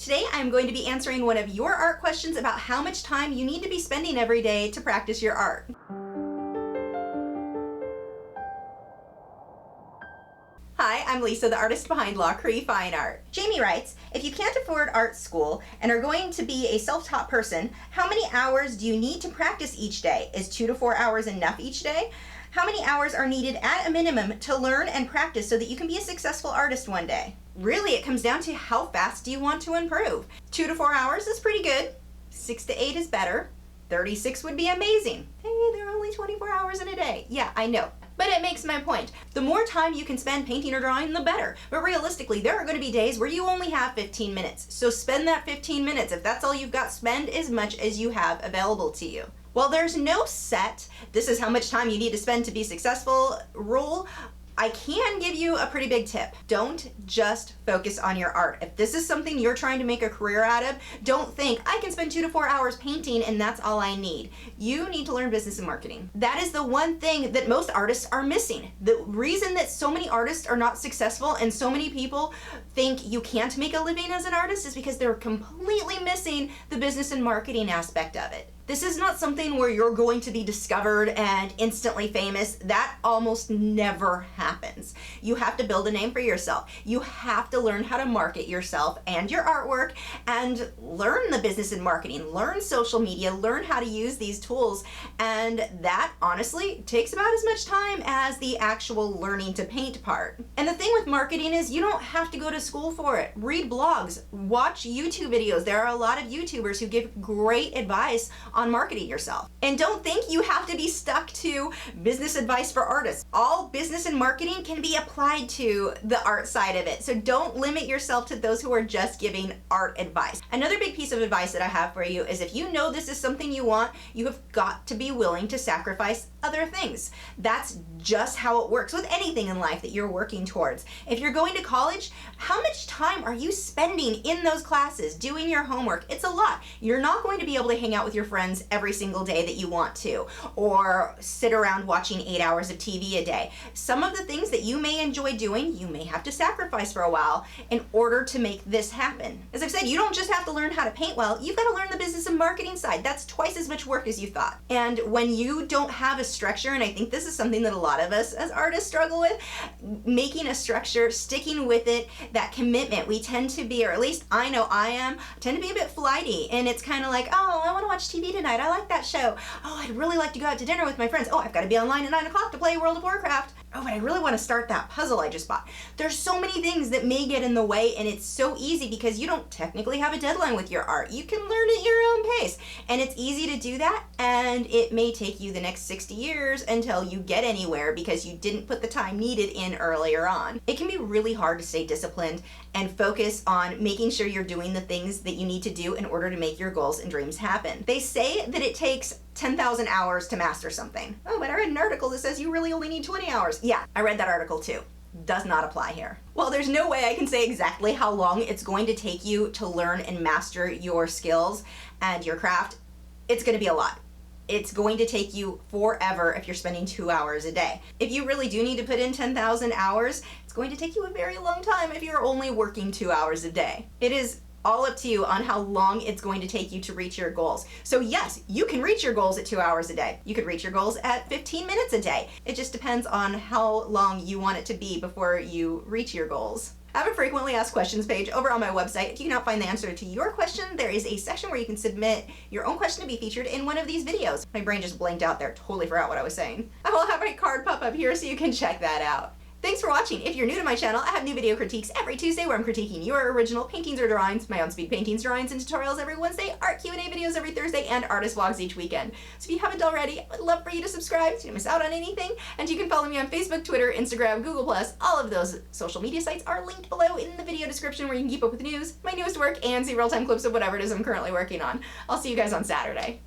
Today I'm going to be answering one of your art questions about how much time you need to be spending every day to practice your art. Hi, I'm Lisa, the artist behind Lachri Fine Art. Jamie writes, if you can't afford art school and are going to be a self-taught person, how many hours do you need to practice each day? Is 2 to 4 hours enough each day? How many hours are needed at a minimum to learn and practice so that you can be a successful artist one day? Really, it comes down to how fast do you want to improve. 2 to 4 hours is pretty good. 6 to 8 is better. 36 would be amazing. Hey, there are only 24 hours in a day. Yeah, I know. But it makes my point. The more time you can spend painting or drawing, the better. But realistically, there are going to be days where you only have 15 minutes. So spend that 15 minutes. If that's all you've got, spend as much as you have available to you. While there's no set, this is how much time you need to spend to be successful rule, I can give you a pretty big tip. Don't just focus on your art. If this is something you're trying to make a career out of, don't think, I can spend 2 to 4 hours painting and that's all I need. You need to learn business and marketing. That is the one thing that most artists are missing. The reason that so many artists are not successful and so many people think you can't make a living as an artist is because they're completely missing the business and marketing aspect of it. This is not something where you're going to be discovered and instantly famous. That almost never happens. You have to build a name for yourself. You have to learn how to market yourself and your artwork and learn the business and marketing, learn social media, learn how to use these tools. And that honestly takes about as much time as the actual learning to paint part. And the thing with marketing is you don't have to go to school for it. Read blogs, watch YouTube videos. There are a lot of YouTubers who give great advice on marketing yourself. And don't think you have to be stuck to business advice for artists. All business and marketing can be applied to the art side of it. So don't limit yourself to those who are just giving art advice. Another big piece of advice that I have for you is if you know this is something you want, you have got to be willing to sacrifice other things. That's just how it works with anything in life that you're working towards. If you're going to college, how much time are you spending in those classes doing your homework? It's a lot. You're not going to be able to hang out with your friends every single day that you want to, or sit around watching 8 hours of TV a day. Some of the things that you may enjoy doing, you may have to sacrifice for a while in order to make this happen. As I've said, you don't just have to learn how to paint well, you've got to learn the business and marketing side. That's twice as much work as you thought. And when you don't have a structure, and I think this is something that a lot of us as artists struggle with, making a structure, sticking with it, that commitment, we tend to be, or at least I know I am, tend to be a bit flighty, and it's kind of like, oh, I want to watch TV tonight, I like that show. Oh, I'd really like to go out to dinner with my friends. Oh, I've got to be online at 9 o'clock to play World of Warcraft. Oh, but I really want to start that puzzle I just bought. There's so many things that may get in the way, and it's so easy because you don't technically have a deadline with your art. You can learn at your own pace, and it's easy to do that, and it may take you the next 60 years until you get anywhere because you didn't put the time needed in earlier on. It can be really hard to stay disciplined and focus on making sure you're doing the things that you need to do in order to make your goals and dreams happen. They say that it takes 10,000 hours to master something. Oh, but I read an article that says you really only need 20 hours. Yeah, I read that article too. Does not apply here. Well, there's no way I can say exactly how long it's going to take you to learn and master your skills and your craft. It's going to be a lot. It's going to take you forever if you're spending 2 hours a day. If you really do need to put in 10,000 hours, it's going to take you a very long time if you're only working 2 hours a day. It is all up to you on how long it's going to take you to reach your goals. So yes, you can reach your goals at 2 hours a day. You could reach your goals at 15 minutes a day. It just depends on how long you want it to be before you reach your goals. I have a frequently asked questions page over on my website. If you cannot find the answer to your question, there is a section where you can submit your own question to be featured in one of these videos. My brain just blanked out there, totally forgot what I was saying. I will have my card pop up here so you can check that out. Thanks for watching. If you're new to my channel, I have new video critiques every Tuesday where I'm critiquing your original paintings or drawings, my own speed paintings, drawings, and tutorials every Wednesday, art Q&A videos every Thursday, and artist vlogs each weekend. So if you haven't already, I would love for you to subscribe so you don't miss out on anything. And you can follow me on Facebook, Twitter, Instagram, Google+. All of those social media sites are linked below in the video description where you can keep up with the news, my newest work, and see real-time clips of whatever it is I'm currently working on. I'll see you guys on Saturday.